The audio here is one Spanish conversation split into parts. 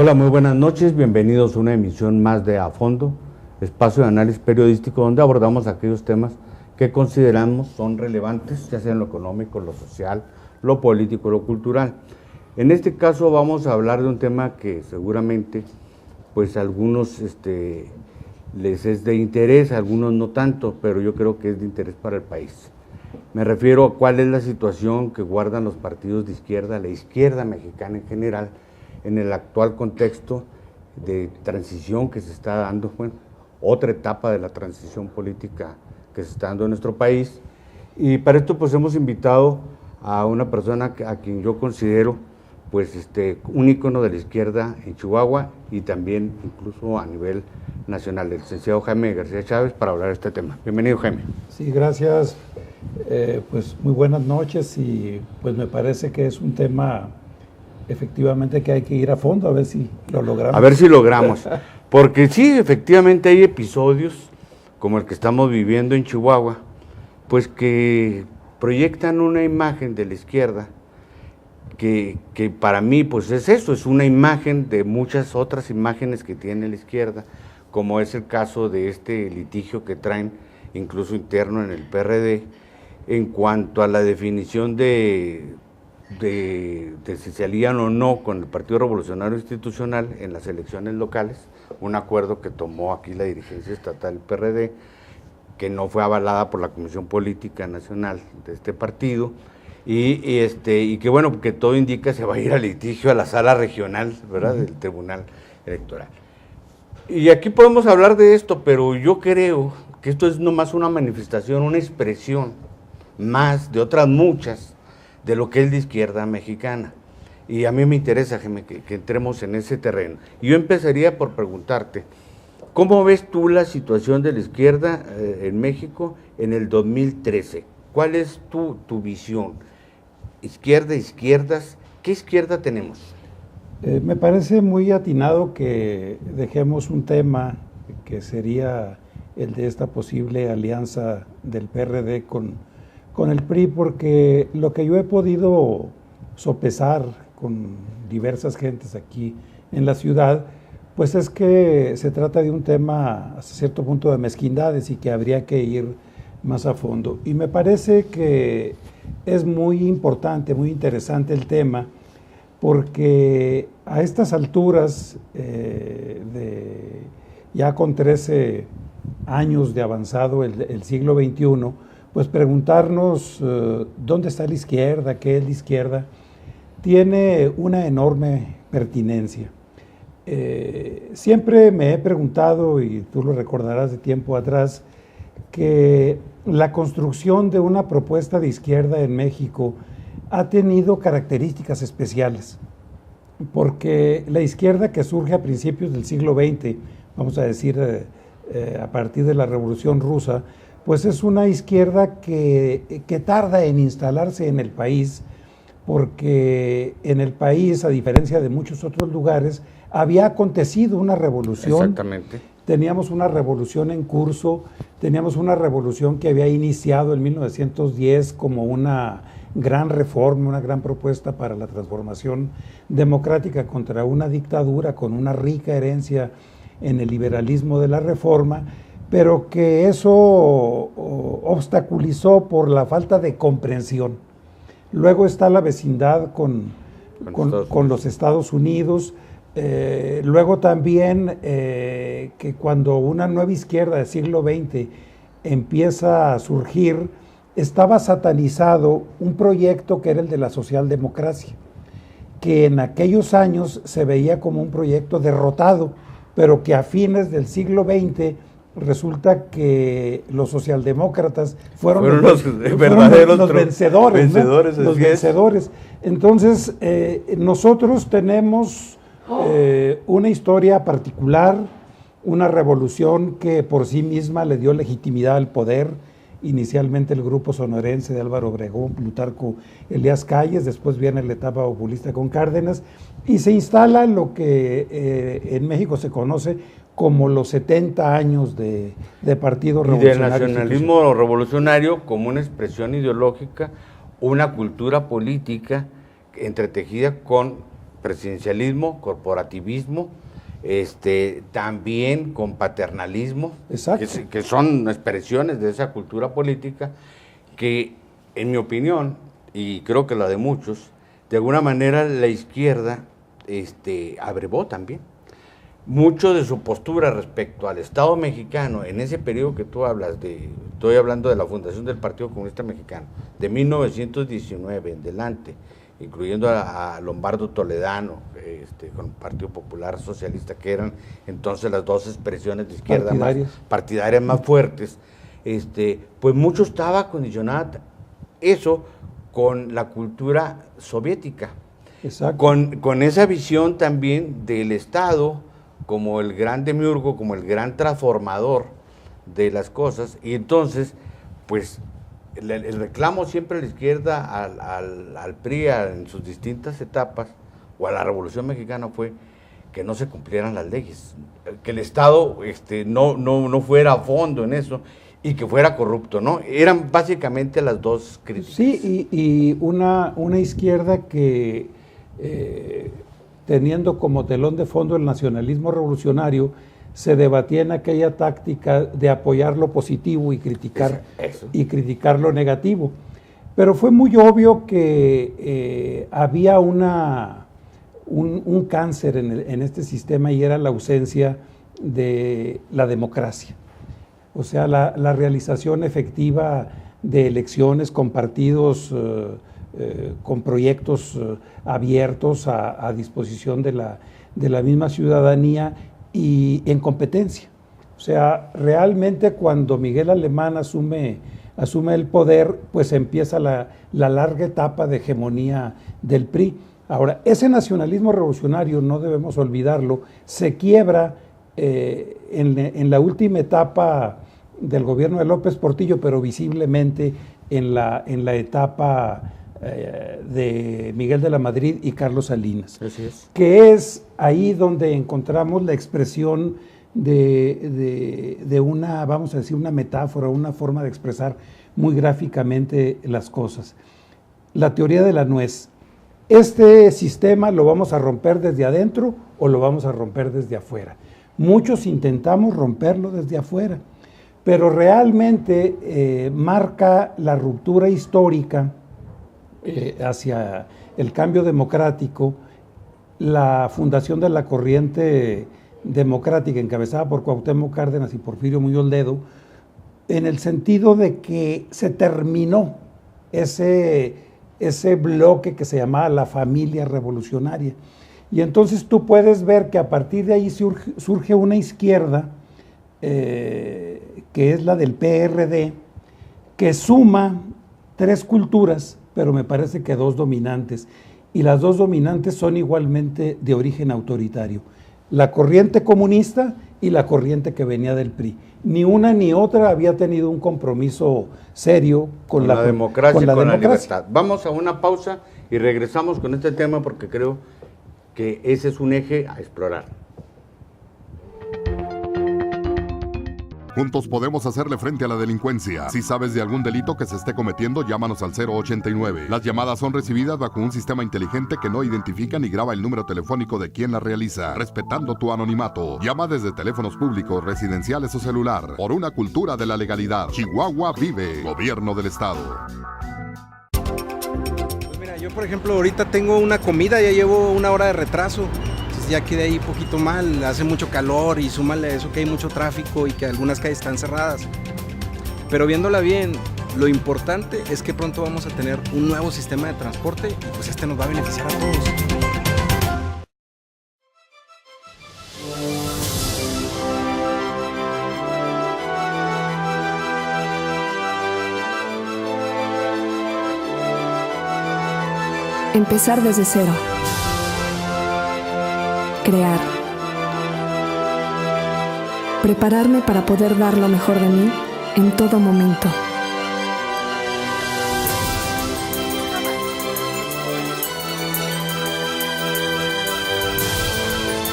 Hola, muy buenas noches, bienvenidos a una emisión más de A Fondo, espacio de análisis periodístico donde abordamos aquellos temas que consideramos son relevantes, ya sea en lo económico, lo social, lo político, lo cultural. En este caso vamos a hablar de un tema que seguramente pues a algunos les es de interés, a algunos no tanto, pero yo creo que es de interés para el país. Me refiero a cuál es la situación que guardan los partidos de izquierda, la izquierda mexicana en general, en el actual contexto de transición que se está dando, bueno, otra etapa de la transición política que se está dando en nuestro país. Y para esto pues hemos invitado a una persona a quien yo considero pues un ícono de la izquierda en Chihuahua y también incluso a nivel nacional, el licenciado Jaime García Chávez, para hablar de este tema. Bienvenido, Jaime. Sí, gracias. Pues muy buenas noches y pues me parece que es un tema efectivamente que hay que ir a fondo a ver si lo logramos. A ver si logramos, porque sí, efectivamente hay episodios como el que estamos viviendo en Chihuahua, pues que proyectan una imagen de la izquierda que para mí pues es eso, es una imagen de muchas otras imágenes que tiene la izquierda, como es el caso de este litigio que traen incluso interno en el PRD en cuanto a la definición de si se alían o no con el Partido Revolucionario Institucional en las elecciones locales, un acuerdo que tomó aquí la dirigencia estatal del PRD, que no fue avalada por la Comisión Política Nacional de este partido, y que bueno, que todo indica se va a ir al litigio a la sala regional, ¿verdad?, del Tribunal Electoral. Y aquí podemos hablar de esto, pero yo creo que esto es nomás una manifestación, una expresión más de otras muchas de lo que es la izquierda mexicana. Y a mí me interesa, Jaime, que entremos en ese terreno. Y yo empezaría por preguntarte, ¿cómo ves tú la situación de la izquierda en México en el 2013? ¿Cuál es tu visión? Izquierda, izquierdas, ¿qué izquierda tenemos? Me parece muy atinado que dejemos un tema que sería el de esta posible alianza del PRD con el PRI, porque lo que yo he podido sopesar con diversas gentes aquí en la ciudad, pues es que se trata de un tema hasta cierto punto de mezquindades y que habría que ir más a fondo. Y me parece que es muy importante, muy interesante el tema, porque a estas alturas, ya con 13 años de avanzado el siglo XXI, pues preguntarnos dónde está la izquierda, qué es la izquierda, tiene una enorme pertinencia. Siempre me he preguntado, y tú lo recordarás de tiempo atrás, que la construcción de una propuesta de izquierda en México ha tenido características especiales, porque la izquierda que surge a principios del siglo XX, vamos a decir a partir de la Revolución Rusa, pues es una izquierda que tarda en instalarse en el país, porque en el país, a diferencia de muchos otros lugares, había acontecido una revolución. Exactamente. Teníamos una revolución en curso, teníamos una revolución que había iniciado en 1910 como una gran reforma, una gran propuesta para la transformación democrática contra una dictadura con una rica herencia en el liberalismo de la reforma, pero que eso obstaculizó por la falta de comprensión. Luego está la vecindad con los Estados Unidos. Luego también que cuando una nueva izquierda del siglo XX empieza a surgir, estaba satanizado un proyecto que era el de la socialdemocracia, que en aquellos años se veía como un proyecto derrotado, pero que a fines del siglo XX resulta que los socialdemócratas fueron los vencedores, ¿no? Los vencedores. Entonces, nosotros tenemos una historia particular, una revolución que por sí misma le dio legitimidad al poder, inicialmente el grupo sonorense de Álvaro Obregón, Plutarco Elías Calles, después viene la etapa populista con Cárdenas, y se instala lo que en México se conoce como los 70 años de Partido Revolucionario. Y del nacionalismo revolucionario como una expresión ideológica, una cultura política entretejida con presidencialismo, corporativismo, también con paternalismo, que son expresiones de esa cultura política que, en mi opinión, y creo que la de muchos, de alguna manera la izquierda abrevó también. Mucho de su postura respecto al Estado mexicano en ese periodo que tú hablas, estoy hablando de la fundación del Partido Comunista Mexicano, de 1919 en adelante, incluyendo a Lombardo Toledano, con el Partido Popular Socialista, que eran entonces las dos expresiones de izquierda partidarias más fuertes, pues mucho estaba condicionado eso con la cultura soviética, con esa visión también del Estado como el gran demiurgo, como el gran transformador de las cosas, y entonces, pues, el reclamo siempre a la izquierda, al PRI, en sus distintas etapas, o a la Revolución Mexicana, fue que no se cumplieran las leyes, que el Estado no fuera a fondo en eso, y que fuera corrupto, ¿no? Eran básicamente las dos críticas. Sí, y una izquierda que, teniendo como telón de fondo el nacionalismo revolucionario, se debatía en aquella táctica de apoyar lo positivo y criticar lo negativo. Pero fue muy obvio que había un cáncer en este sistema, y era la ausencia de la democracia. O sea, la realización efectiva de elecciones con partidos, con proyectos abiertos a disposición de la misma ciudadanía y en competencia. O sea, realmente cuando Miguel Alemán asume el poder, pues empieza la larga etapa de hegemonía del PRI. Ahora, ese nacionalismo revolucionario, no debemos olvidarlo, se quiebra en la última etapa del gobierno de López Portillo, pero visiblemente en la etapa de Miguel de la Madrid y Carlos Salinas. Así es. Que es ahí donde encontramos la expresión de una, vamos a decir, una metáfora, una forma de expresar muy gráficamente las cosas. La teoría de la nuez. Este sistema lo vamos a romper desde adentro o lo vamos a romper desde afuera. Muchos intentamos romperlo desde afuera, pero realmente marca la ruptura histórica hacia el cambio democrático, la fundación de la corriente democrática encabezada por Cuauhtémoc Cárdenas y Porfirio Muñoz Ledo, en el sentido de que se terminó ese bloque que se llamaba la familia revolucionaria. Y entonces tú puedes ver que a partir de ahí surge una izquierda, que es la del PRD, que suma tres culturas, pero me parece que dos dominantes, y las dos dominantes son igualmente de origen autoritario: la corriente comunista y la corriente que venía del PRI. Ni una ni otra había tenido un compromiso serio con la democracia y con la libertad. Vamos a una pausa y regresamos con este tema, porque creo que ese es un eje a explorar. Juntos podemos hacerle frente a la delincuencia. Si sabes de algún delito que se esté cometiendo, llámanos al 089. Las llamadas son recibidas bajo un sistema inteligente que no identifica ni graba el número telefónico de quien la realiza, respetando tu anonimato. Llama desde teléfonos públicos, residenciales o celular. Por una cultura de la legalidad. Chihuahua vive. Gobierno del Estado. Pues mira, yo por ejemplo ahorita tengo una comida, ya llevo 1 hora de retraso. Ya quedé ahí poquito mal, hace mucho calor y súmale a eso que hay mucho tráfico y que algunas calles están cerradas. Pero viéndola bien, lo importante es que pronto vamos a tener un nuevo sistema de transporte y pues este nos va a beneficiar a todos. Empezar desde cero. Crear. Prepararme para poder dar lo mejor de mí en todo momento.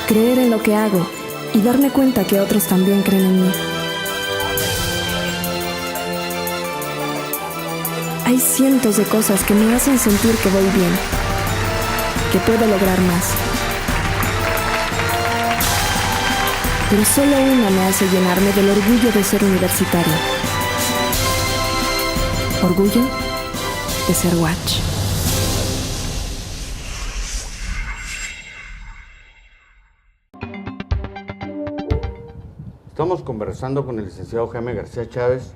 Creer en lo que hago y darme cuenta que otros también creen en mí. Hay cientos de cosas que me hacen sentir que voy bien. que puede lograr más. Pero solo una me hace llenarme del orgullo de ser universitaria. Orgullo de ser Watch. Estamos conversando con el licenciado Jaime García Chávez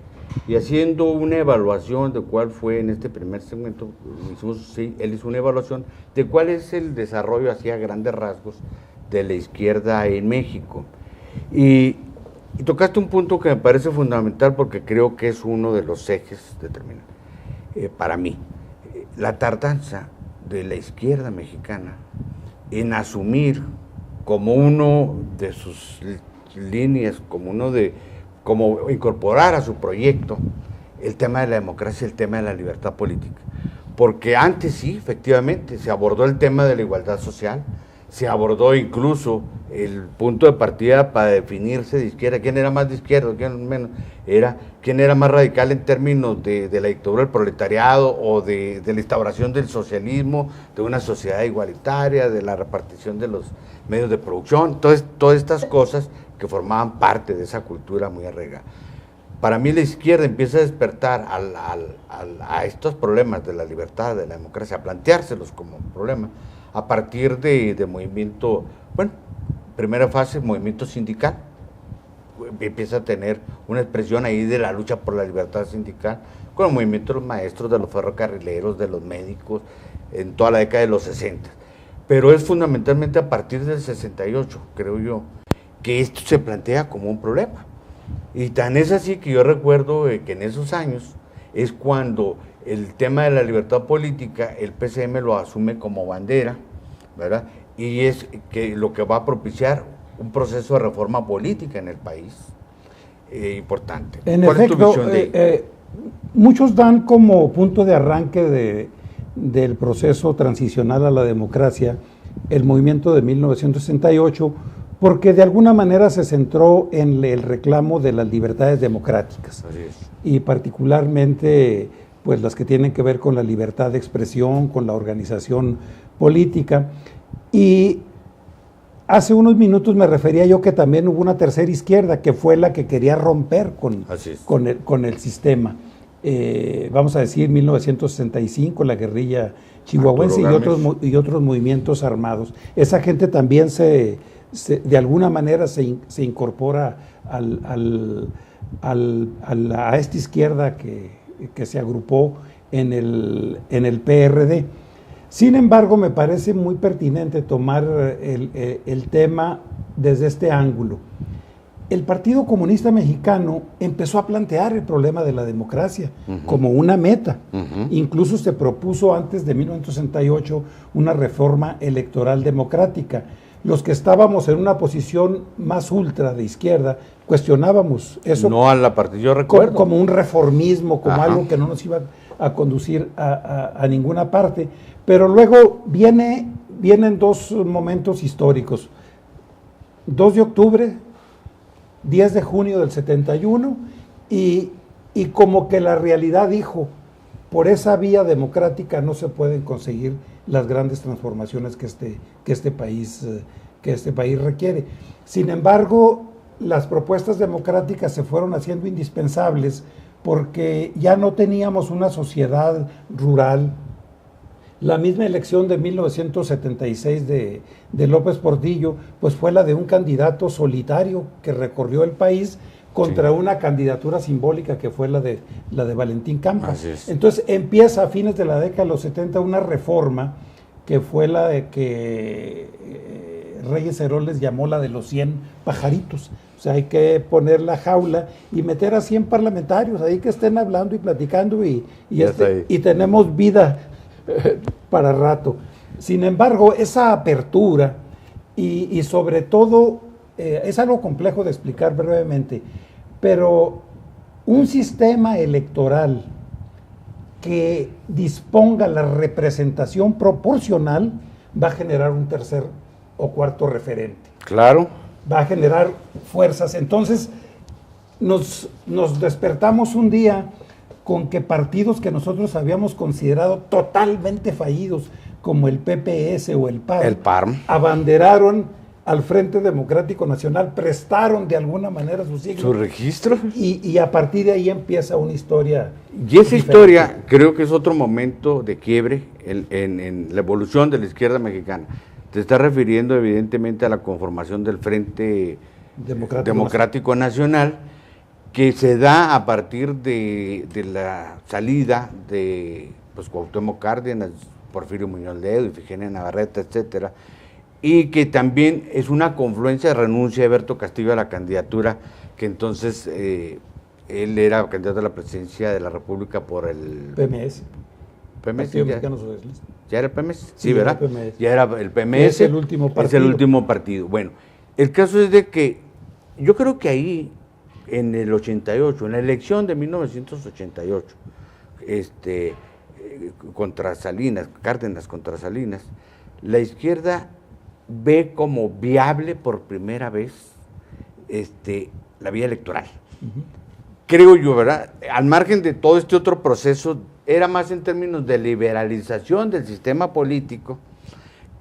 y haciendo una evaluación de cuál fue en este primer segmento, él hizo una evaluación de cuál es el desarrollo hacia grandes rasgos de la izquierda en México. Y tocaste un punto que me parece fundamental porque creo que es uno de los ejes determinantes para mí. La tardanza de la izquierda mexicana en asumir como uno de sus líneas, como incorporar a su proyecto el tema de la democracia, el tema de la libertad política. Porque antes sí, efectivamente, se abordó el tema de la igualdad social, se abordó incluso el punto de partida para definirse de izquierda, quién era más de izquierda, quién menos, quién era más radical en términos de la dictadura del proletariado o de la instauración del socialismo, de una sociedad igualitaria, de la repartición de los medios de producción, todas estas cosas que formaban parte de esa cultura muy arraigada. Para mí la izquierda empieza a despertar a estos problemas de la libertad, de la democracia, a planteárselos como problema, a partir de movimiento, primera fase, movimiento sindical, empieza a tener una expresión ahí de la lucha por la libertad sindical, con el movimiento de los maestros, de los ferrocarrileros, de los médicos, en toda la década de los 60. Pero es fundamentalmente a partir del 68, creo yo, que esto se plantea como un problema. Y tan es así que yo recuerdo que en esos años es cuando el tema de la libertad política, el PCM lo asume como bandera, ¿verdad? Y es que lo que va a propiciar un proceso de reforma política en el país importante. En efecto, muchos dan como punto de arranque del proceso transicional a la democracia el movimiento de 1968, porque de alguna manera se centró en el reclamo de las libertades democráticas. Así es. Y particularmente pues las que tienen que ver con la libertad de expresión, con la organización política. Y hace unos minutos me refería yo que también hubo una tercera izquierda que fue la que quería romper con el sistema. Vamos a decir 1965, la guerrilla chihuahuense y otros movimientos armados. Esa gente también de alguna manera se incorpora a esta izquierda que se agrupó en el PRD. Sin embargo, me parece muy pertinente tomar el tema desde este ángulo. El Partido Comunista Mexicano empezó a plantear el problema de la democracia como una meta. Incluso se propuso antes de 1968 una reforma electoral democrática. Los que estábamos en una posición más ultra de izquierda cuestionábamos eso. No a la partida, yo recuerdo. Como un reformismo, como algo que no nos iba a conducir a ninguna parte. Pero luego vienen dos momentos históricos. 2 de octubre, 10 de junio del 71, y como que la realidad dijo, por esa vía democrática no se pueden conseguir las grandes transformaciones que este país requiere. Sin embargo, las propuestas democráticas se fueron haciendo indispensables porque ya no teníamos una sociedad rural. La misma elección de 1976 de López Portillo, pues fue la de un candidato solitario que recorrió el país contra una candidatura simbólica que fue la de Valentín Campas. Entonces empieza a fines de la década de los 70 una reforma que fue la de que Reyes Heroles llamó la de los 100 pajaritos. O sea, hay que poner la jaula y meter a 100 parlamentarios ahí que estén hablando y platicando y tenemos vida para rato. Sin embargo, esa apertura y sobre todo, es algo complejo de explicar brevemente, pero un sistema electoral que disponga la representación proporcional va a generar un tercer o cuarto referente. Claro. Va a generar fuerzas. Entonces, nos despertamos un día con que partidos que nosotros habíamos considerado totalmente fallidos, como el PPS o el PAN, abanderaron al Frente Democrático Nacional, prestaron de alguna manera su signo. Su registro. Y a partir de ahí empieza una historia. Y esa historia creo que es otro momento de quiebre en la evolución de la izquierda mexicana. Te estás refiriendo evidentemente a la conformación del Frente Democrático Nacional, que se da a partir de la salida de Cuauhtémoc Cárdenas, Porfirio Muñoz Ledo, Ifigenia Navarrete, etcétera, y que también es una confluencia de renuncia de Eberto Castillo a la candidatura, que entonces él era candidato a la presidencia de la República por el PMS. Partido Mexicano Socialista. ¿Ya era el PMS? Sí, ¿verdad? El PMS. Ya era el PMS. Es el último partido. Es el último partido. Bueno, el caso es de que yo creo que ahí, en el 88, en la elección de 1988, contra Salinas, Cárdenas contra Salinas, la izquierda ve como viable por primera vez la vía electoral. Creo yo, ¿verdad? Al margen de todo este otro proceso, era más en términos de liberalización del sistema político,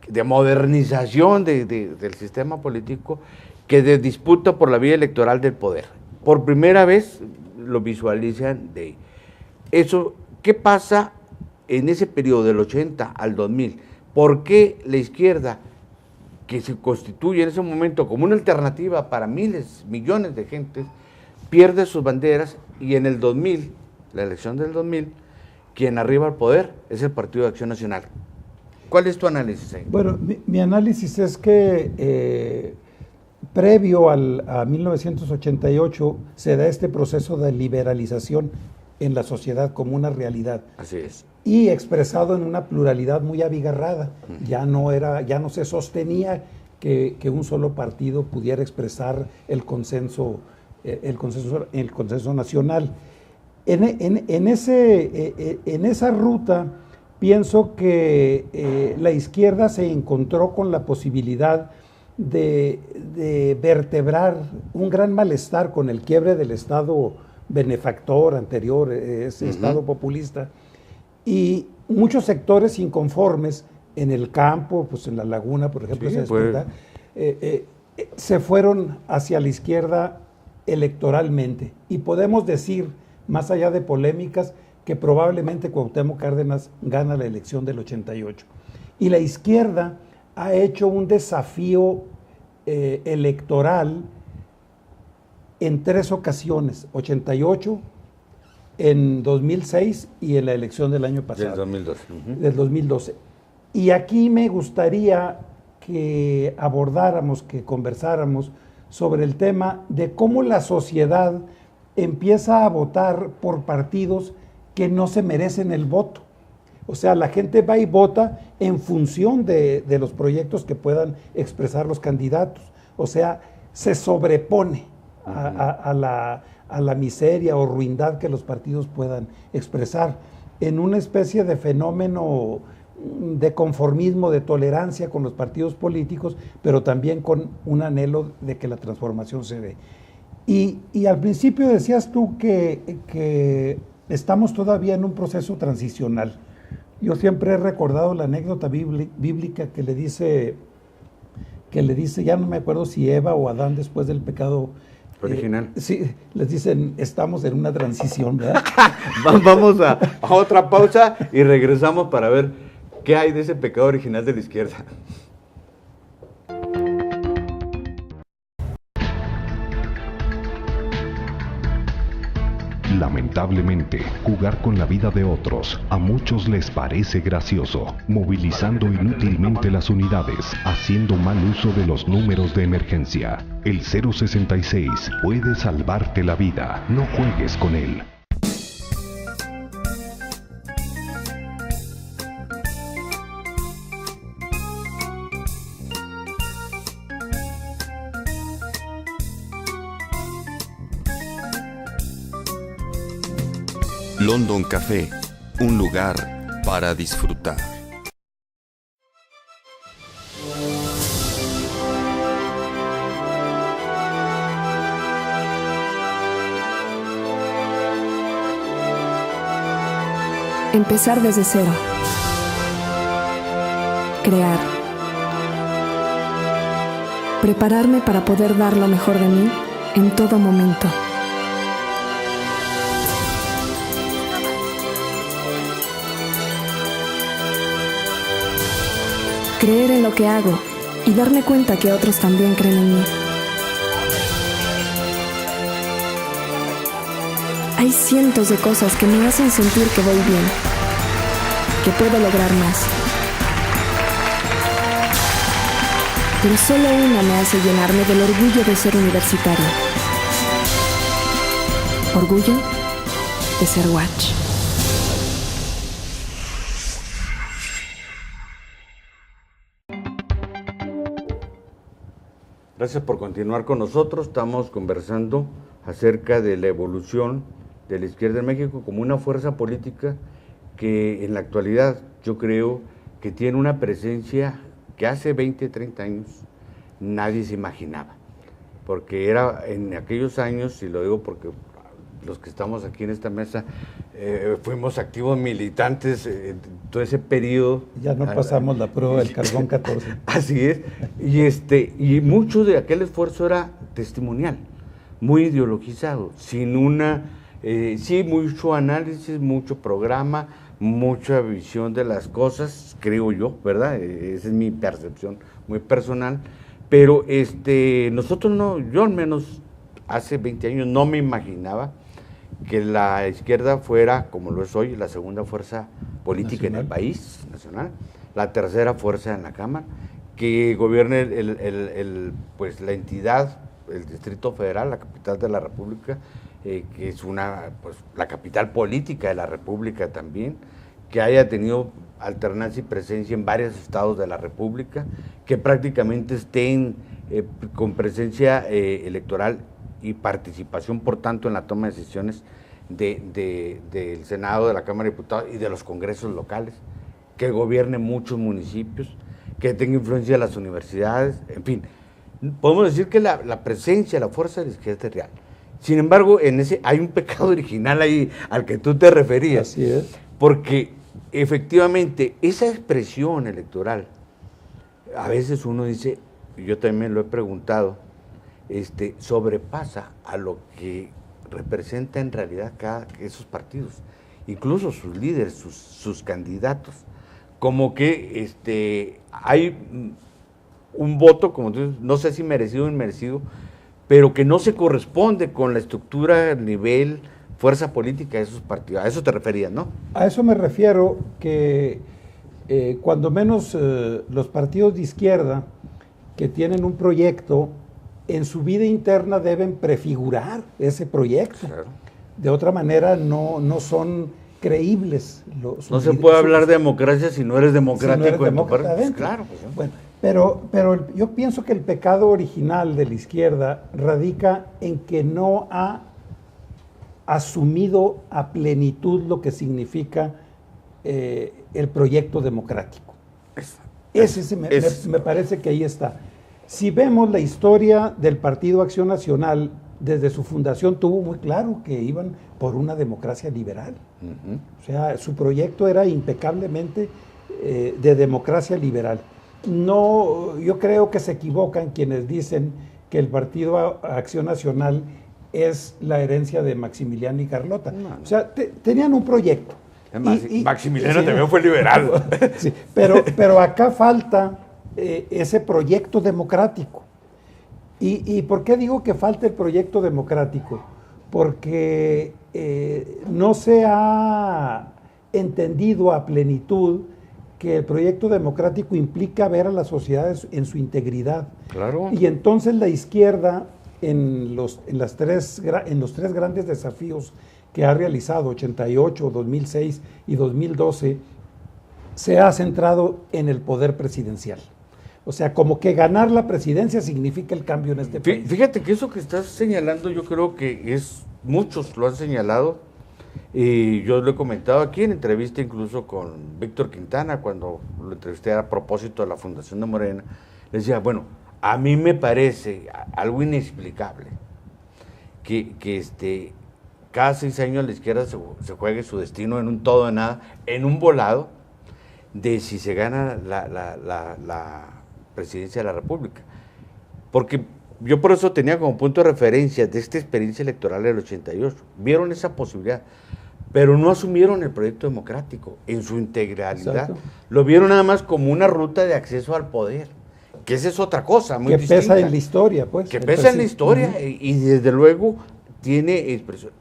de modernización del sistema político, que de disputa por la vía electoral del poder. Por primera vez lo visualizan de ahí. Eso, ¿qué pasa en ese periodo del 80 al 2000? ¿Por qué la izquierda, que se constituye en ese momento como una alternativa para miles, millones de gentes, pierde sus banderas y en el 2000, la elección del 2000, quien arriba al poder es el Partido de Acción Nacional? ¿Cuál es tu análisis ahí? Bueno, mi análisis es que previo a 1988 se da este proceso de liberalización en la sociedad como una realidad. Así es. Y expresado en una pluralidad muy abigarrada. Ya no se sostenía que un solo partido pudiera expresar el consenso nacional. En esa ruta pienso que la izquierda se encontró con la posibilidad de vertebrar un gran malestar con el quiebre del Estado benefactor anterior, ese Estado populista, y muchos sectores inconformes en el campo, pues en la laguna, por ejemplo, sí, se fueron hacia la izquierda electoralmente. Y podemos decir, más allá de polémicas, que probablemente Cuauhtémoc Cárdenas gana la elección del 88. Y la izquierda ha hecho un desafío electoral en 3 ocasiones, 88, en 2006 y en la elección del año pasado. Del 2012. Del 2012. Y aquí me gustaría que abordáramos, que conversáramos sobre el tema de cómo la sociedad empieza a votar por partidos que no se merecen el voto. O sea, la gente va y vota en función de los proyectos que puedan expresar los candidatos. O sea, se sobrepone a la miseria o ruindad que los partidos puedan expresar en una especie de fenómeno de conformismo, de tolerancia con los partidos políticos, pero también con un anhelo de que la transformación se dé. Y al principio decías tú que estamos todavía en un proceso transicional. Yo siempre he recordado la anécdota bíblica que le dice, ya no me acuerdo si Eva o Adán después del pecado original. Sí, les dicen, estamos en una transición, ¿verdad? Vamos a otra pausa y regresamos para ver qué hay de ese pecado original de la izquierda. Lamentablemente, jugar con la vida de otros a muchos les parece gracioso, movilizando inútilmente las unidades, haciendo mal uso de los números de emergencia. El 066 puede salvarte la vida, no juegues con él. London Café, un lugar para disfrutar. Empezar desde cero. Crear. Prepararme para poder dar lo mejor de mí en todo momento. Creer en lo que hago y darme cuenta que otros también creen en mí. Hay cientos de cosas que me hacen sentir que voy bien, que puedo lograr más. Pero solo una me hace llenarme del orgullo de ser universitaria. Orgullo de ser Watch. Gracias por continuar con nosotros. Estamos conversando acerca de la evolución de la izquierda en México como una fuerza política que en la actualidad yo creo que tiene una presencia que hace 20, 30 años nadie se imaginaba. Porque era en aquellos años, y lo digo porque los que estamos aquí en esta mesa fuimos activos militantes todo ese periodo. Ya no pasamos la prueba del carbón 14. Así es, y mucho de aquel esfuerzo era testimonial, muy ideologizado, sin sí, mucho análisis, mucho programa, mucha visión de las cosas, creo yo, ¿verdad? Esa es mi percepción muy personal, pero nosotros no, yo al menos hace 20 años no me imaginaba que la izquierda fuera, como lo es hoy, la segunda fuerza política nacional en el país, nacional, la tercera fuerza en la Cámara, que gobierne pues la entidad, el Distrito Federal, la capital de la República, que es pues, la capital política de la República también, que haya tenido alternancia y presencia en varios estados de la República, que prácticamente estén con presencia electoral y participación, por tanto, en la toma de decisiones del Senado, de la Cámara de Diputados y de los congresos locales, que gobierne muchos municipios, que tenga influencia en las universidades, en fin. Podemos decir que la presencia, la fuerza de la izquierda es real. Sin embargo, hay un pecado original ahí al que tú te referías. Así es. Porque efectivamente esa expresión electoral, a veces uno dice, yo también lo he preguntado, sobrepasa a lo que representa en realidad esos partidos, incluso sus líderes, sus candidatos, como que hay un voto, como tú dices, no sé si merecido o inmerecido, pero que no se corresponde con la estructura, nivel, fuerza política de esos partidos. A eso te referías, ¿no? A eso me refiero, que cuando menos los partidos de izquierda que tienen un proyecto, en su vida interna deben prefigurar ese proyecto. Claro. De otra manera no son creíbles. No se puede hablar de democracia si no eres democrático en tu país. Claro. Pues, ¿no? Bueno, pero yo pienso que el pecado original de la izquierda radica en que no ha asumido a plenitud lo que significa el proyecto democrático. Me parece que ahí está. Si vemos la historia del Partido Acción Nacional, desde su fundación tuvo muy claro que iban por una democracia liberal. Uh-huh. O sea, su proyecto era impecablemente de democracia liberal. No, yo creo que se equivocan quienes dicen que el Partido Acción Nacional es la herencia de Maximiliano y Carlota. No. O sea, tenían un proyecto. Maximiliano también fue liberal. Sí, pero acá falta ese proyecto democrático. ¿Y por qué digo que falta el proyecto democrático? Porque no se ha entendido a plenitud que el proyecto democrático implica ver a las sociedades en su integridad. Claro. Y entonces la izquierda, en los tres grandes desafíos que ha realizado, 88, 2006 y 2012, se ha centrado en el poder presidencial. O sea, como que ganar la presidencia significa el cambio en este país. Fíjate que eso que estás señalando, yo creo que muchos lo han señalado, y yo lo he comentado aquí en entrevista incluso con Víctor Quintana, cuando lo entrevisté a propósito de la Fundación de Morena. Le decía, bueno, a mí me parece algo inexplicable que cada 6 años la izquierda se juegue su destino en un todo de nada, en un volado, de si se gana la presidencia de la República. Porque yo por eso tenía como punto de referencia de esta experiencia electoral del 88. Vieron esa posibilidad, pero no asumieron el proyecto democrático en su integralidad. Exacto. Lo vieron nada más como una ruta de acceso al poder, que esa es otra cosa muy distinta. Que pesa en la historia, pues. Que pesa en la historia y desde luego tiene expresión.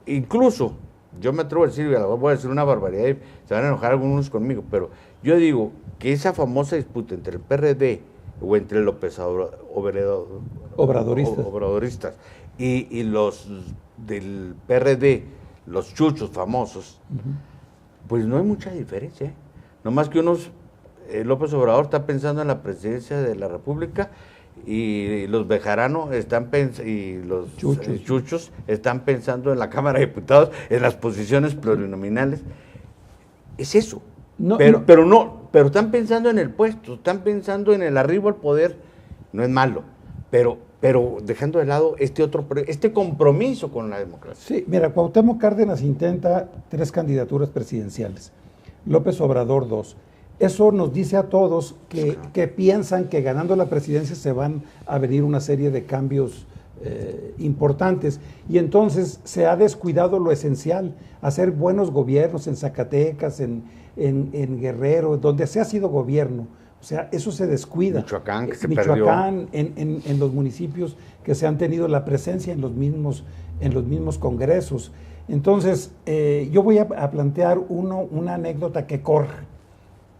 Incluso, yo me atrevo a decir, voy a decir una barbaridad y se van a enojar algunos conmigo, pero yo digo que esa famosa disputa entre el PRD o entre López Obradoristas y los del PRD, los chuchos famosos, pues no hay mucha diferencia, ¿eh? No más que López Obrador está pensando en la presidencia de la República y los Bejarano y los chuchos están pensando en la Cámara de Diputados, en las posiciones plurinominales. Es eso. Pero están pensando en el puesto, están pensando en el arribo al poder. No es malo, pero dejando de lado este compromiso con la democracia. Sí, mira, Cuauhtémoc Cárdenas intenta 3 candidaturas presidenciales, López Obrador 2. Eso nos dice a todos que piensan que ganando la presidencia se van a venir una serie de cambios importantes, y entonces se ha descuidado lo esencial, hacer buenos gobiernos en Zacatecas, en Guerrero, donde se ha sido gobierno. O sea, eso se descuida. Michoacán, que se Michoacán, perdió. En los municipios que se han tenido la presencia en los mismos congresos. Entonces, yo voy a plantear una anécdota que corre.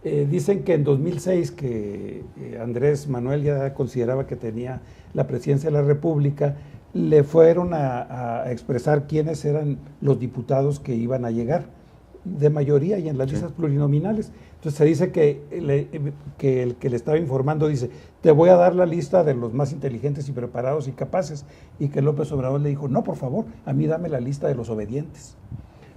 Dicen que en 2006, que Andrés Manuel ya consideraba que tenía la presidencia de la República, le fueron a expresar quiénes eran los diputados que iban a llegar, de mayoría y en las listas plurinominales. Entonces se dice que el que le estaba informando dice, te voy a dar la lista de los más inteligentes y preparados y capaces, y que López Obrador le dijo, no, por favor, a mí dame la lista de los obedientes.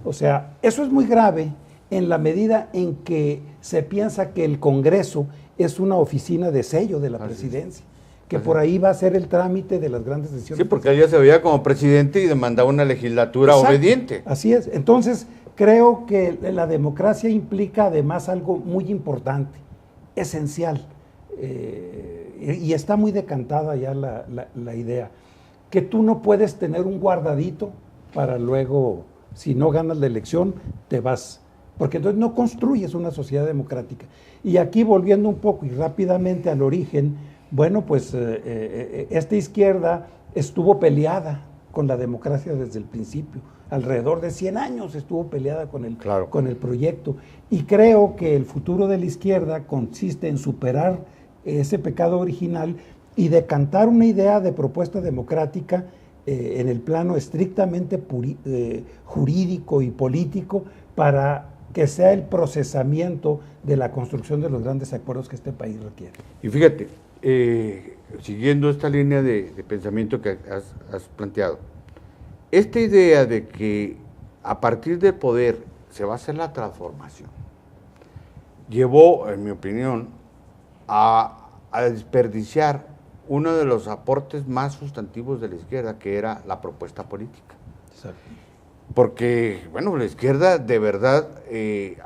O sea, eso es muy grave en la medida en que se piensa que el Congreso es una oficina de sello de la presidencia, que por ahí va a ser el trámite de las grandes decisiones. Sí, porque ella se veía como presidente y demandaba una legislatura obediente. Así es. Entonces, creo que la democracia implica además algo muy importante, esencial, y está muy decantada ya la idea, que tú no puedes tener un guardadito para luego, si no ganas la elección, te vas, porque entonces no construyes una sociedad democrática. Y aquí, volviendo un poco y rápidamente al origen, bueno, pues esta izquierda estuvo peleada con la democracia desde el principio. Alrededor de 100 años estuvo peleada con el proyecto. Y creo que el futuro de la izquierda consiste en superar ese pecado original y decantar una idea de propuesta democrática en el plano estrictamente jurídico y político, para que sea el procesamiento de la construcción de los grandes acuerdos que este país requiere. Y fíjate, siguiendo esta línea de pensamiento que has planteado, esta idea de que a partir del poder se va a hacer la transformación, llevó, en mi opinión, a desperdiciar uno de los aportes más sustantivos de la izquierda, que era la propuesta política. Exacto. Porque, bueno, la izquierda de verdad,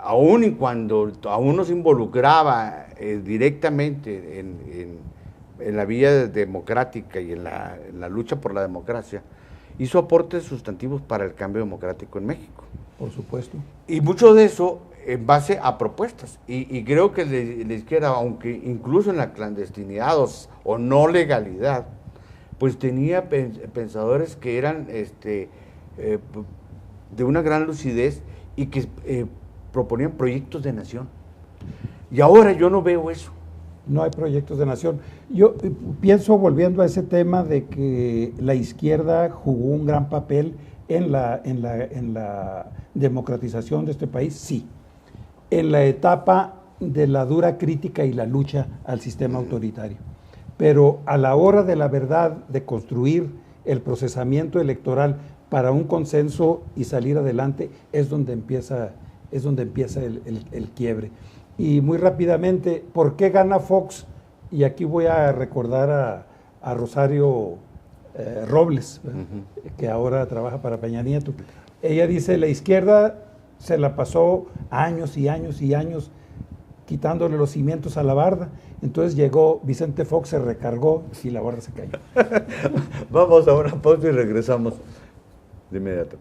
aún y cuando aún no se involucraba directamente en la vía democrática y en la lucha por la democracia, hizo aportes sustantivos para el cambio democrático en México. Por supuesto. Y mucho de eso en base a propuestas. Y creo que la izquierda, aunque incluso en la clandestinidad o no legalidad, pues tenía pensadores que eran de una gran lucidez y que proponían proyectos de nación. Y ahora yo no veo eso. No hay proyectos de nación. Yo pienso, volviendo a ese tema, de que la izquierda jugó un gran papel en la democratización de este país, sí. En la etapa de la dura crítica y la lucha al sistema autoritario. Pero a la hora de la verdad, de construir el procesamiento electoral para un consenso y salir adelante, es donde empieza el quiebre. Y muy rápidamente, ¿por qué gana Fox? Y aquí voy a recordar a Rosario Robles, que ahora trabaja para Peña Nieto. Ella dice, la izquierda se la pasó años y años y años quitándole los cimientos a la barda. Entonces llegó Vicente Fox, se recargó y la barda se cayó. Vamos a una pausa y regresamos de inmediato.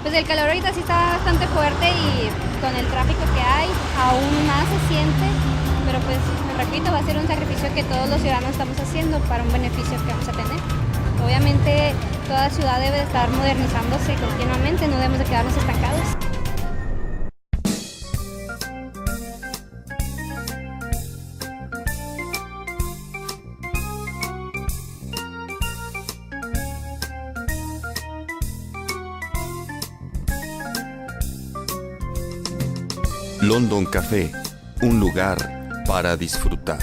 Pues el calor ahorita sí está bastante fuerte y con el tráfico que hay aún más se siente, pero pues repito, va a ser un sacrificio que todos los ciudadanos estamos haciendo para un beneficio que vamos a tener. Obviamente toda ciudad debe estar modernizándose continuamente, no debemos de quedarnos estancados. London Café, un lugar para disfrutar.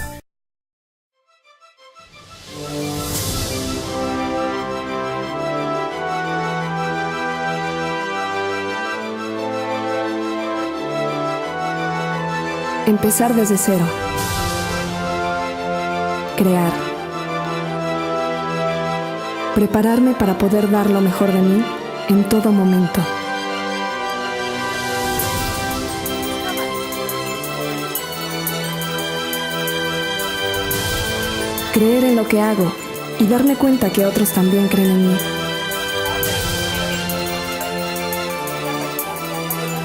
Empezar desde cero. Crear. Prepararme para poder dar lo mejor de mí en todo momento. Creer en lo que hago y darme cuenta que otros también creen en mí.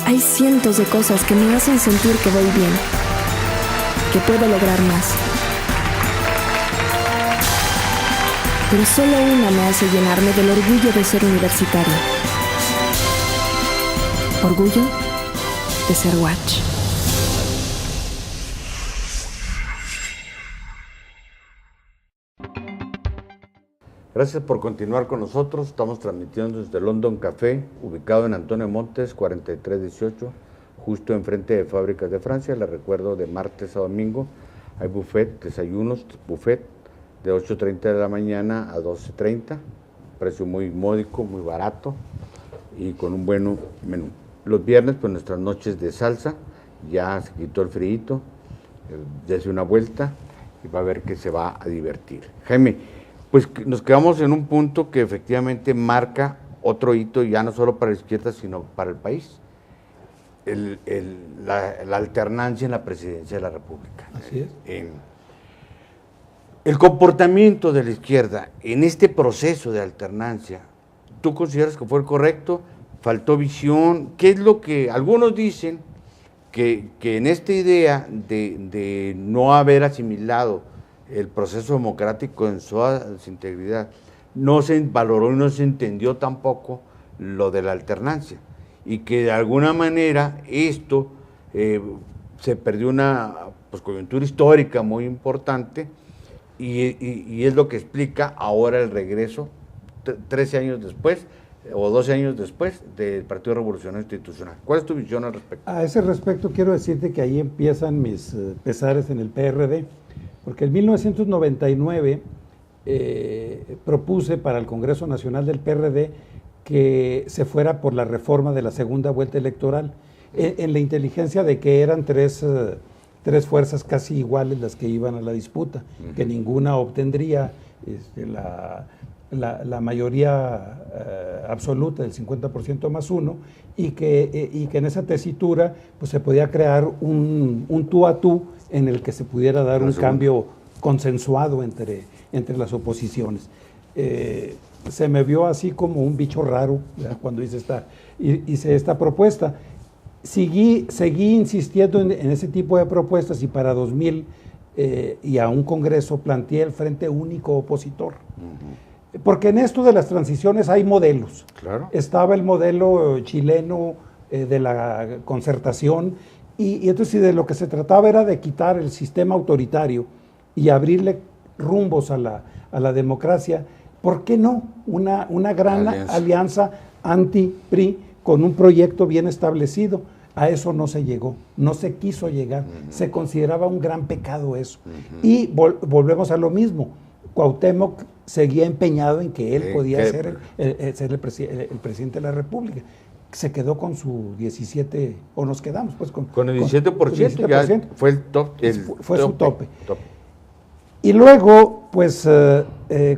Hay cientos de cosas que me hacen sentir que voy bien, que puedo lograr más. Pero solo una me hace llenarme del orgullo de ser universitaria. Orgullo de ser Watch. Gracias por continuar con nosotros. Estamos transmitiendo desde London Café, ubicado en Antonio Montes, 4318, justo enfrente de Fábricas de Francia. Les recuerdo, de martes a domingo hay buffet, desayunos, buffet, de 8:30 de la mañana a 12:30, precio muy módico, muy barato y con un buen menú. Los viernes, pues nuestras noches de salsa, ya se quitó el frío, dése una vuelta y va a ver que se va a divertir. Jaime, pues nos quedamos en un punto que efectivamente marca otro hito, ya no solo para la izquierda, sino para el país. La alternancia en la presidencia de la República. Así es. El comportamiento de la izquierda en este proceso de alternancia, ¿tú consideras que fue el correcto? ¿Faltó visión? ¿Qué es lo que algunos dicen que en esta idea de no haber asimilado el proceso democrático en su integridad, no se valoró y no se entendió tampoco lo de la alternancia, y que de alguna manera esto se perdió una coyuntura histórica muy importante, y es lo que explica ahora el regreso 13 años después o 12 años después del Partido Revolucionario Institucional. ¿Cuál es tu visión al respecto? A ese respecto quiero decirte que ahí empiezan mis pesares en el PRD, porque en 1999 propuse para el Congreso Nacional del PRD que se fuera por la reforma de la segunda vuelta electoral, en la inteligencia de que eran tres fuerzas casi iguales las que iban a la disputa, que ninguna obtendría la mayoría absoluta del 50% más uno, y que en esa tesitura pues se podía crear un tú a tú en el que se pudiera dar un cambio consensuado entre las oposiciones. Se me vio así como un bicho raro, ¿verdad?, cuando hice esta propuesta. Seguí insistiendo en ese tipo de propuestas, y para 2000 y a un congreso planteé el Frente Único Opositor. Porque en esto de las transiciones hay modelos. Claro. Estaba el modelo chileno de la concertación, y entonces de lo que se trataba era de quitar el sistema autoritario y abrirle rumbos a la democracia. ¿Por qué no? Una gran alianza anti-PRI con un proyecto bien establecido. A eso no se llegó, no se quiso llegar. Se consideraba un gran pecado eso. Y volvemos a lo mismo. Cuauhtémoc seguía empeñado en que él podía ser el presidente de la República. Se quedó con su 17, o nos quedamos pues con el 17%, ya fue el top. Fue su tope. Y luego, pues,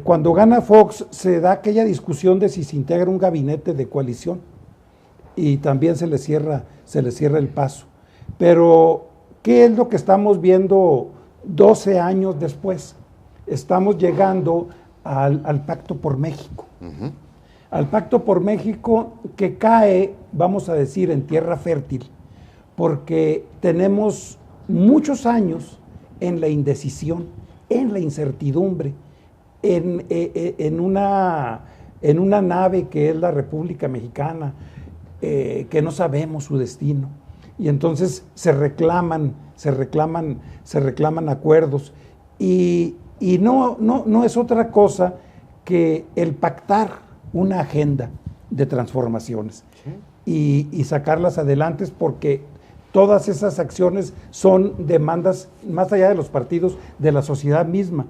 cuando gana Fox, se da aquella discusión de si se integra un gabinete de coalición. y también se les cierra el paso. Pero, ¿qué es lo que estamos viendo 12 años después? Estamos llegando al Pacto por México. Al Pacto por México que cae, vamos a decir, en tierra fértil, porque tenemos muchos años en la indecisión, en la incertidumbre, en una nave que es la República Mexicana, que no sabemos su destino. Y entonces se reclaman acuerdos. Y no es otra cosa que el pactar una agenda de transformaciones y sacarlas adelante, porque todas esas acciones son demandas más allá de los partidos, de la sociedad misma.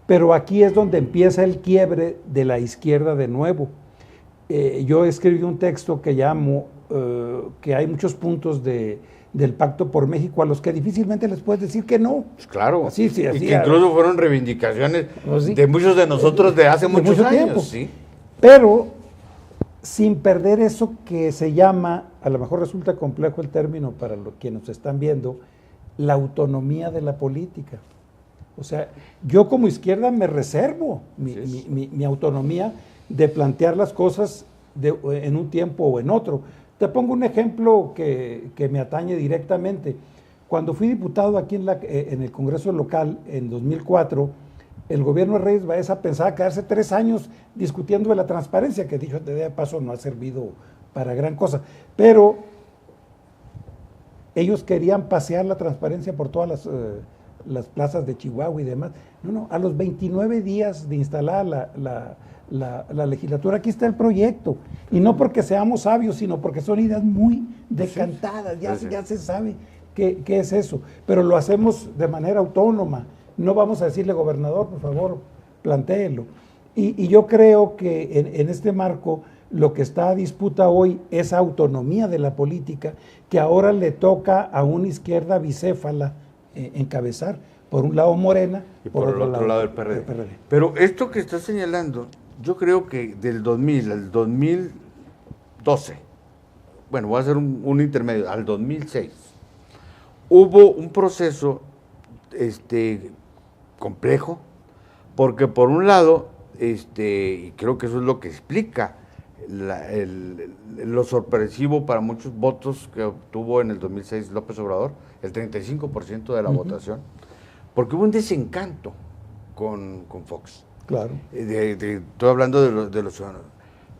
Pero aquí es donde empieza el quiebre de la izquierda de nuevo. Yo escribí un texto que llamo que hay muchos puntos del Pacto por México a los que difícilmente les puedes decir que no. Pues claro, así, y que incluso fueron reivindicaciones de muchos de nosotros de hace muchos años. Tiempo. ¿Sí? Pero sin perder eso que se llama, a lo mejor resulta complejo el término para quienes nos están viendo, la autonomía de la política. O sea, yo como izquierda me reservo mi autonomía de plantear las cosas en un tiempo o en otro. Te pongo un ejemplo que me atañe directamente. Cuando fui diputado aquí en el Congreso local en 2004, el gobierno de Reyes Baeza pensaba quedarse 3 años discutiendo de la transparencia, que dicho de paso no ha servido para gran cosa. Pero ellos querían pasear la transparencia por todas las plazas de Chihuahua y demás. No, a los 29 días de instalada la legislatura, aquí está el proyecto. Y no porque seamos sabios, sino porque son ideas muy decantadas, ya se sabe qué es eso. Pero lo hacemos de manera autónoma. No vamos a decirle, gobernador, por favor, plantéelo. Y yo creo que en este marco lo que está a disputa hoy es autonomía de la política, que ahora le toca a una izquierda bicéfala encabezar. Por un lado Morena y por el otro lado el PRD. Pero esto que estás señalando, yo creo que del 2000 al 2012, bueno, voy a hacer un intermedio, al 2006, hubo un proceso complejo, porque por un lado, y creo que eso es lo que explica lo sorpresivo para muchos votos que obtuvo en el 2006 López Obrador, el 35% de la votación, porque hubo un desencanto con Fox. Claro. Estoy hablando de los ciudadanos.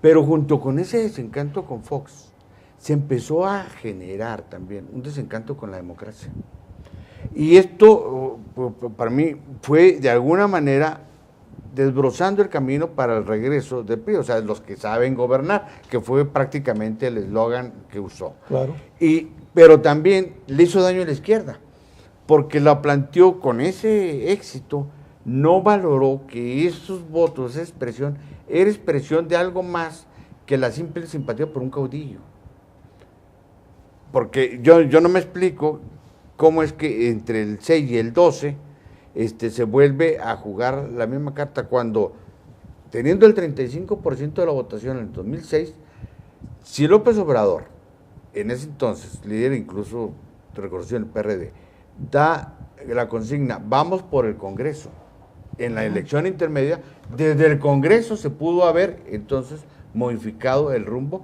Pero junto con ese desencanto con Fox, se empezó a generar también un desencanto con la democracia. Y esto, para mí, fue de alguna manera desbrozando el camino para el regreso del PRI, o sea, los que saben gobernar, que fue prácticamente el eslogan que usó. Claro. Pero también le hizo daño a la izquierda, porque la planteó con ese éxito, no valoró que esos votos, esa expresión, era expresión de algo más que la simple simpatía por un caudillo. Porque yo no me explico cómo es que entre el 6 y el 12 se vuelve a jugar la misma carta cuando, teniendo el 35% de la votación en el 2006, si López Obrador, en ese entonces, líder incluso reconocido en el PRD, da la consigna, vamos por el Congreso, en la elección intermedia, desde el Congreso se pudo haber entonces modificado el rumbo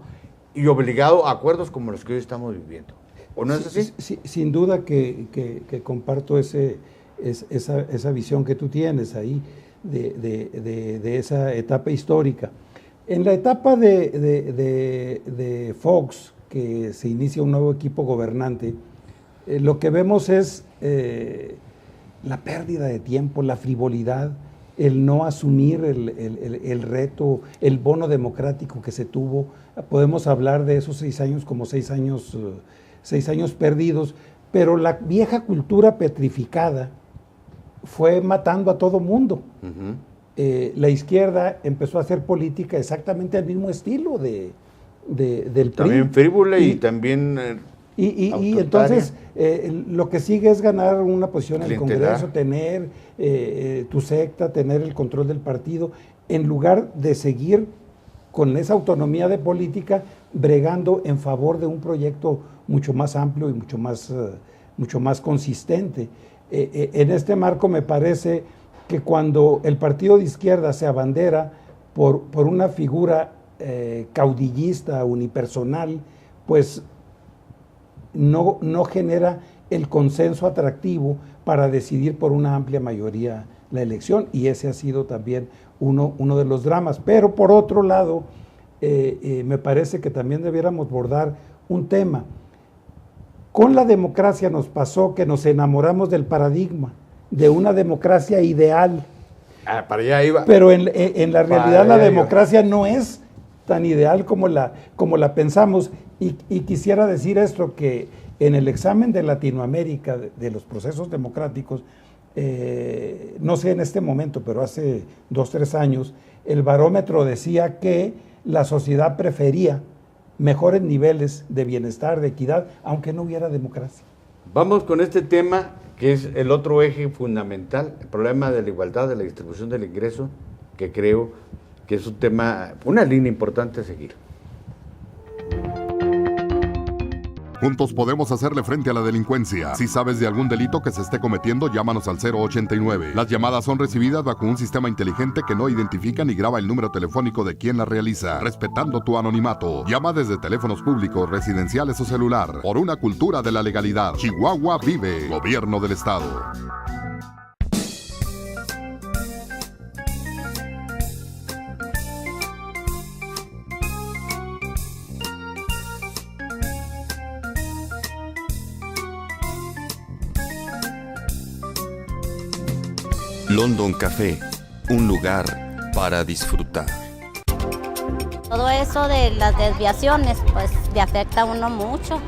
y obligado a acuerdos como los que hoy estamos viviendo. ¿O no es así? Sí, sin duda que comparto esa visión que tú tienes ahí de esa etapa histórica. En la etapa de Fox, que se inicia un nuevo equipo gobernante, lo que vemos es la pérdida de tiempo, la frivolidad, el no asumir el reto, el bono democrático que se tuvo. Podemos hablar de esos 6 años como 6 años perdidos, pero la vieja cultura petrificada fue matando a todo mundo. La izquierda empezó a hacer política exactamente al mismo estilo del PRI. También frívola y también y entonces lo que sigue es ganar una posición en el Congreso, tener tu secta, tener el control del partido, en lugar de seguir con esa autonomía de política, bregando en favor de un proyecto mucho más amplio y mucho más consistente. En este marco me parece que cuando el partido de izquierda se abandera por una figura caudillista, unipersonal, pues no genera el consenso atractivo para decidir por una amplia mayoría la elección, y ese ha sido también uno de los dramas. Pero por otro lado, me parece que también debiéramos abordar un tema. Con la democracia nos pasó que nos enamoramos del paradigma, de una democracia ideal. Para allá iba. Pero en la realidad la democracia no es tan ideal como la pensamos. Y quisiera decir esto, que en el examen de Latinoamérica de los procesos democráticos, no sé en este momento, pero hace 2 o 3 años, el barómetro decía que la sociedad prefería mejores niveles de bienestar, de equidad, aunque no hubiera democracia. Vamos con este tema, que es el otro eje fundamental, el problema de la igualdad, de la distribución del ingreso, que creo que es un tema, una línea importante a seguir. Juntos podemos hacerle frente a la delincuencia. Si sabes de algún delito que se esté cometiendo, llámanos al 089. Las llamadas son recibidas bajo un sistema inteligente que no identifica ni graba el número telefónico de quien la realiza, respetando tu anonimato. Llama desde teléfonos públicos, residenciales o celular. Por una cultura de la legalidad. Chihuahua vive. Gobierno del Estado. London Café, un lugar para disfrutar. Todo eso de las desviaciones, pues le afecta a uno mucho,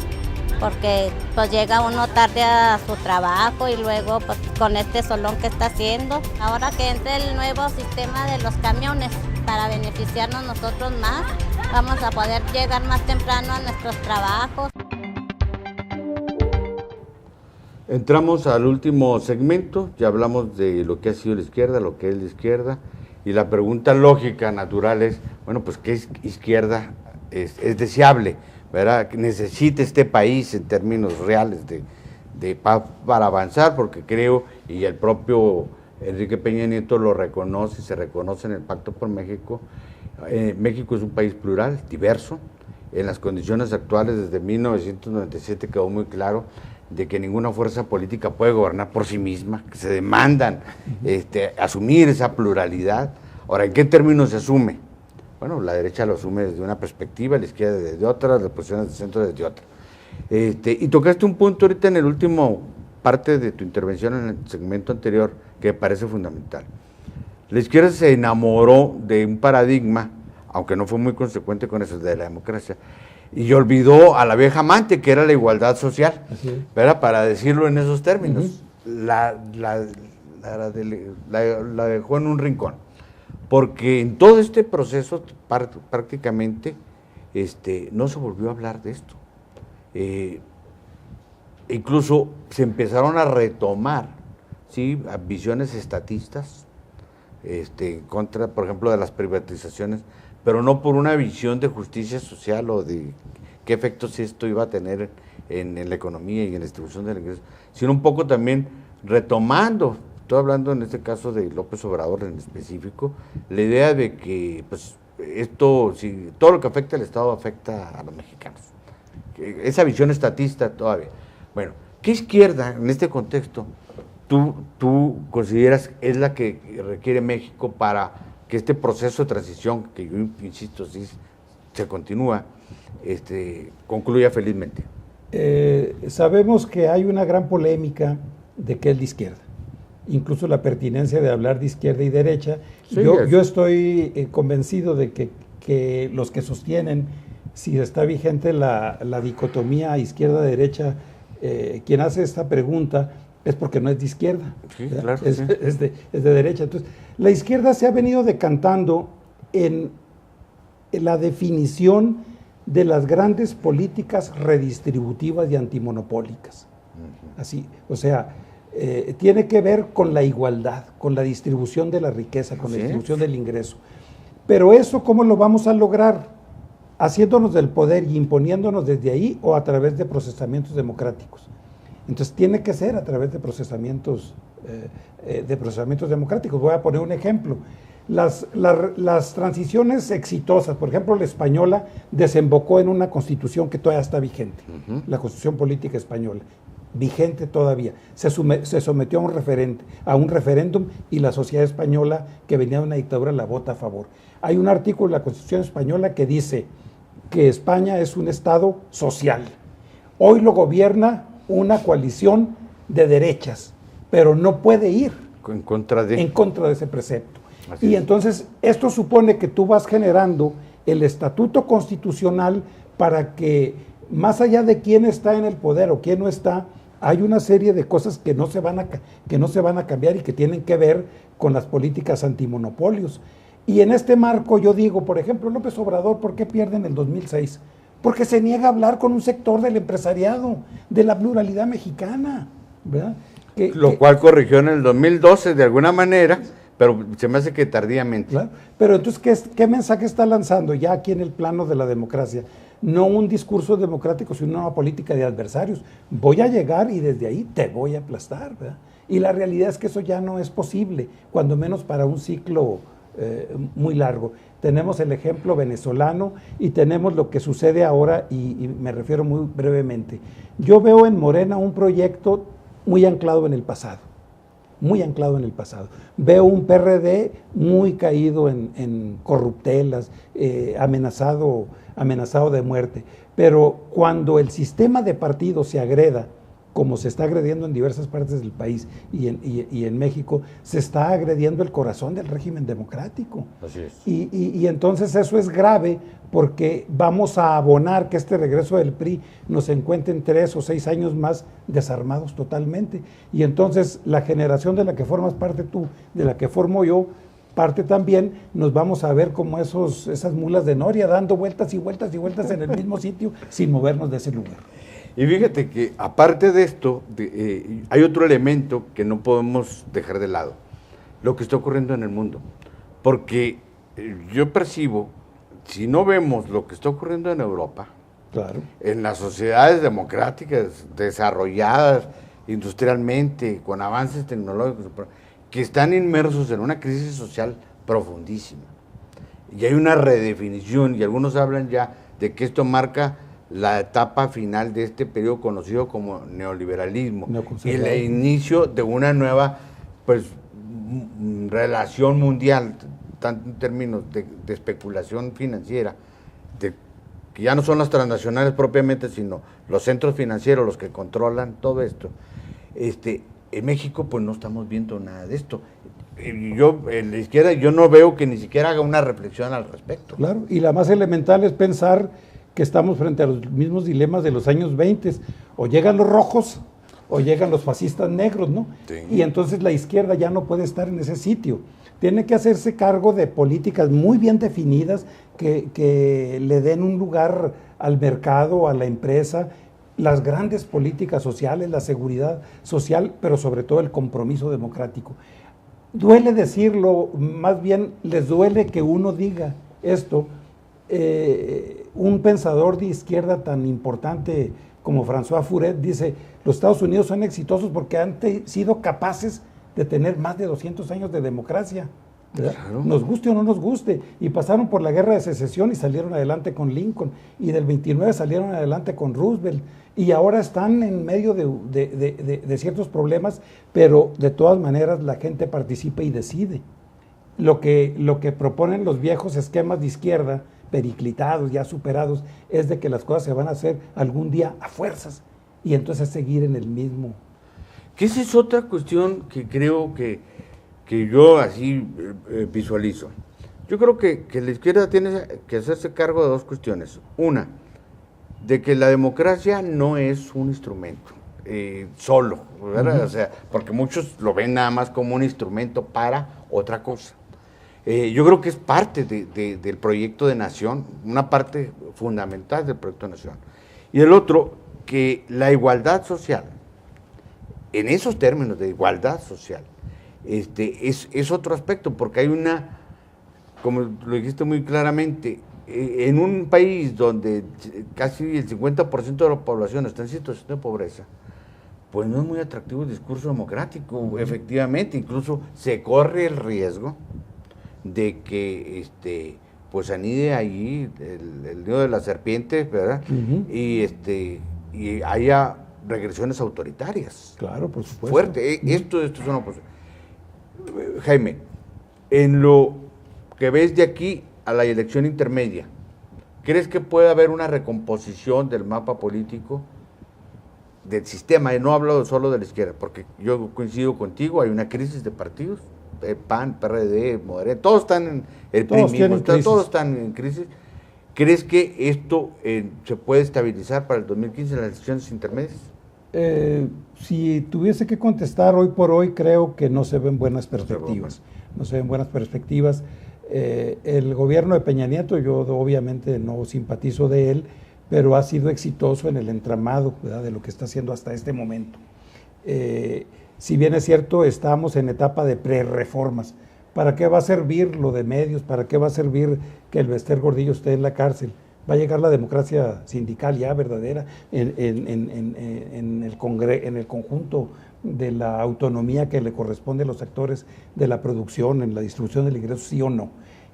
porque pues llega uno tarde a su trabajo y luego pues con este solón que está haciendo. Ahora que entre el nuevo sistema de los camiones para beneficiarnos nosotros más, vamos a poder llegar más temprano a nuestros trabajos. Entramos al último segmento, ya hablamos de lo que ha sido la izquierda, lo que es la izquierda, y la pregunta lógica, natural es, bueno, pues ¿qué es izquierda? Es deseable, ¿verdad? Necesita este país en términos reales para avanzar, porque creo, y el propio Enrique Peña Nieto lo reconoce, se reconoce en el Pacto por México, México es un país plural, diverso, en las condiciones actuales desde 1997 quedó muy claro de que ninguna fuerza política puede gobernar por sí misma, que se demandan asumir esa pluralidad. Ahora, ¿en qué términos se asume? Bueno, la derecha lo asume desde una perspectiva, la izquierda desde otra, las posiciones del centro desde otra. Y tocaste un punto ahorita en el último parte de tu intervención en el segmento anterior que me parece fundamental. La izquierda se enamoró de un paradigma, aunque no fue muy consecuente con eso, de la democracia, y olvidó a la vieja amante, que era la igualdad social, ¿verdad? Para decirlo en esos términos. La dejó en un rincón, porque en todo este proceso prácticamente no se volvió a hablar de esto. Incluso se empezaron a retomar, ¿sí?, visiones estatistas contra, por ejemplo, de las privatizaciones, pero no por una visión de justicia social o de qué efectos esto iba a tener en la economía y en la distribución del ingreso, sino un poco también retomando, estoy hablando en este caso de López Obrador en específico, la idea de que pues esto, si todo lo que afecta al Estado afecta a los mexicanos. Esa visión estatista todavía. Bueno, ¿qué izquierda en este contexto tú consideras es la que requiere México para que este proceso de transición, que yo insisto, sí se continúa, concluya felizmente? Sabemos que hay una gran polémica de qué es la izquierda, incluso la pertinencia de hablar de izquierda y derecha. Sí, yo estoy convencido de que los que sostienen, si está vigente la dicotomía izquierda-derecha, quien hace esta pregunta es porque no es de izquierda, sí, claro, es de derecha. Entonces, la izquierda se ha venido decantando en la definición de las grandes políticas redistributivas y antimonopólicas. Así, o sea, tiene que ver con la igualdad, con la distribución de la riqueza, con la distribución del ingreso. Pero eso, ¿cómo lo vamos a lograr? Haciéndonos del poder y imponiéndonos desde ahí o a través de procesamientos democráticos. Entonces tiene que ser a través de procesamientos democráticos. Voy a poner un ejemplo. Las transiciones exitosas, por ejemplo, la española desembocó en una constitución que todavía está vigente, la Constitución Política Española, vigente todavía. Se sometió a un referéndum y la sociedad española, que venía de una dictadura, la vota a favor. Hay un artículo de la Constitución Española que dice que España es un Estado social. Hoy lo gobierna una coalición de derechas, pero no puede ir en contra de ese precepto. Así y es. Entonces esto supone que tú vas generando el estatuto constitucional para que, más allá de quién está en el poder o quién no está, hay una serie de cosas que no se van a cambiar y que tienen que ver con las políticas antimonopolios. Y en este marco yo digo, por ejemplo, López Obrador, ¿por qué pierde en el 2006? Porque se niega a hablar con un sector del empresariado, de la pluralidad mexicana, ¿verdad? Lo cual corrigió en el 2012 de alguna manera, pero se me hace que tardíamente. Claro. Pero entonces, ¿qué mensaje está lanzando ya aquí en el plano de la democracia? No un discurso democrático, sino una política de adversarios. Voy a llegar y desde ahí te voy a aplastar, ¿verdad? Y la realidad es que eso ya no es posible, cuando menos para un ciclo muy largo. Tenemos el ejemplo venezolano y tenemos lo que sucede ahora, y me refiero muy brevemente. Yo veo en Morena un proyecto muy anclado en el pasado. Muy anclado en el pasado. Veo un PRD muy caído en corruptelas, amenazado de muerte. Pero cuando el sistema de partidos se agreda, como se está agrediendo en diversas partes del país y en México, se está agrediendo el corazón del régimen democrático. Así es. Y entonces eso es grave, porque vamos a abonar que este regreso del PRI nos encuentre en 3 o 6 años más desarmados totalmente. Y entonces la generación de la que formas parte tú, de la que formo yo, parte también, nos vamos a ver como esas mulas de noria dando vueltas y vueltas y vueltas en el mismo sitio sin movernos de ese lugar. Y fíjate que aparte de esto, hay otro elemento que no podemos dejar de lado, lo que está ocurriendo en el mundo. Porque yo percibo, si no vemos lo que está ocurriendo en Europa, claro, en las sociedades democráticas desarrolladas industrialmente, con avances tecnológicos, que están inmersos en una crisis social profundísima. Y hay una redefinición, y algunos hablan ya de que esto marca la etapa final de este periodo conocido como neoliberalismo y el inicio de una nueva relación mundial, tanto en términos de especulación financiera, que ya no son las transnacionales propiamente, sino los centros financieros los que controlan todo esto. En México pues no estamos viendo nada de esto. Yo, en la izquierda, yo no veo que ni siquiera haga una reflexión al respecto. Claro, y la más elemental es pensar que estamos frente a los mismos dilemas de los años 20, o llegan los rojos o llegan los fascistas negros, ¿no? Sí. Y entonces la izquierda ya no puede estar en ese sitio. Tiene que hacerse cargo de políticas muy bien definidas que le den un lugar al mercado, a la empresa, las grandes políticas sociales, la seguridad social, pero sobre todo el compromiso democrático. Duele decirlo, más bien les duele que uno diga esto. Un pensador de izquierda tan importante como François Furet dice: los Estados Unidos son exitosos porque han sido capaces de tener más de 200 años de democracia, ¿verdad? Claro. Nos guste o no nos guste, y pasaron por la guerra de secesión y salieron adelante con Lincoln, y del 29 salieron adelante con Roosevelt, y ahora están en medio de ciertos problemas, pero de todas maneras la gente participa y decide. Lo que proponen los viejos esquemas de izquierda, periclitados, ya superados, es de que las cosas se van a hacer algún día a fuerzas, y entonces seguir en el mismo. Que esa es otra cuestión que creo que yo así visualizo. Yo creo que la izquierda tiene que hacerse cargo de dos cuestiones. Una, de que la democracia no es un instrumento solo, ¿verdad? O sea, porque muchos lo ven nada más como un instrumento para otra cosa. Yo creo que es parte del proyecto de nación, una parte fundamental del proyecto de nación. Y el otro, que la igualdad social, en esos términos de igualdad social, es otro aspecto, porque hay como lo dijiste muy claramente, en un país donde casi el 50% de la población está en situación de pobreza, pues no es muy atractivo el discurso democrático, efectivamente, incluso se corre el riesgo de que pues anide ahí el nido de la serpiente, ¿verdad? Y haya regresiones autoritarias. Claro, por supuesto. Fuerte. Esto es una posibilidad. Jaime, en lo que ves de aquí a la elección intermedia, ¿crees que puede haber una recomposición del mapa político, del sistema? Y no hablo solo de la izquierda, porque yo coincido contigo, hay una crisis de partidos, PAN, PRD, Morena, todos están en el primismo, todos están en crisis. ¿Crees que esto se puede estabilizar para el 2015 en las elecciones intermedias? Si tuviese que contestar hoy por hoy, creo que no se ven buenas perspectivas. No se ven buenas perspectivas. El gobierno de Peña Nieto, yo obviamente no simpatizo de él, pero ha sido exitoso en el entramado, ¿verdad?, de lo que está haciendo hasta este momento. Si bien es cierto, estamos en etapa de pre-reformas. ¿Para qué va a servir lo de medios? ¿Para qué va a servir que el Bester Gordillo esté en la cárcel? Va a llegar la democracia sindical ya verdadera en el conjunto de la autonomía que le corresponde a los actores de la producción, en la distribución del ingreso, sí o no.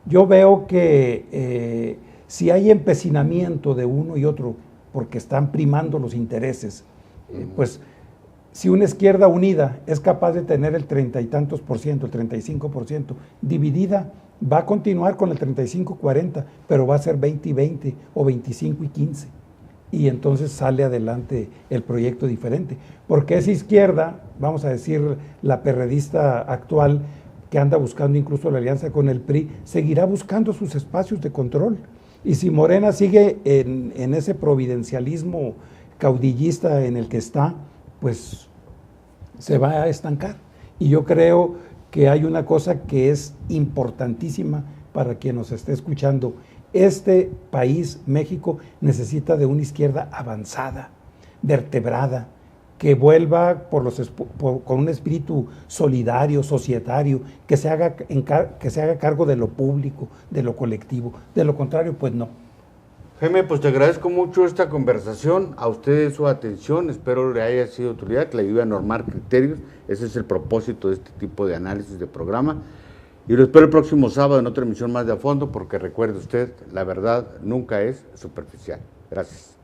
Yo veo que si hay empecinamiento de uno y otro porque están primando los intereses, pues si una izquierda unida es capaz de tener el 30 y tantos por ciento, el 35%, dividida, va a continuar con el 35-40, pero va a ser 20 y 20 o 25 y 15. Y entonces sale adelante el proyecto diferente. Porque esa izquierda, vamos a decir, la perredista actual, que anda buscando incluso la alianza con el PRI, seguirá buscando sus espacios de control. Y si Morena sigue en ese providencialismo caudillista en el que está, pues se va a estancar. Y yo creo que hay una cosa que es importantísima para quien nos esté escuchando. Este país, México, necesita de una izquierda avanzada, vertebrada, que vuelva con un espíritu solidario, societario, que se haga cargo de lo público, de lo colectivo. De lo contrario, pues no. Jaime, pues te agradezco mucho esta conversación, a ustedes su atención, espero le haya sido de utilidad, que le ayude a normar criterios, ese es el propósito de este tipo de análisis de programa, y lo espero el próximo sábado en otra emisión más de A Fondo, porque recuerde usted, la verdad nunca es superficial. Gracias.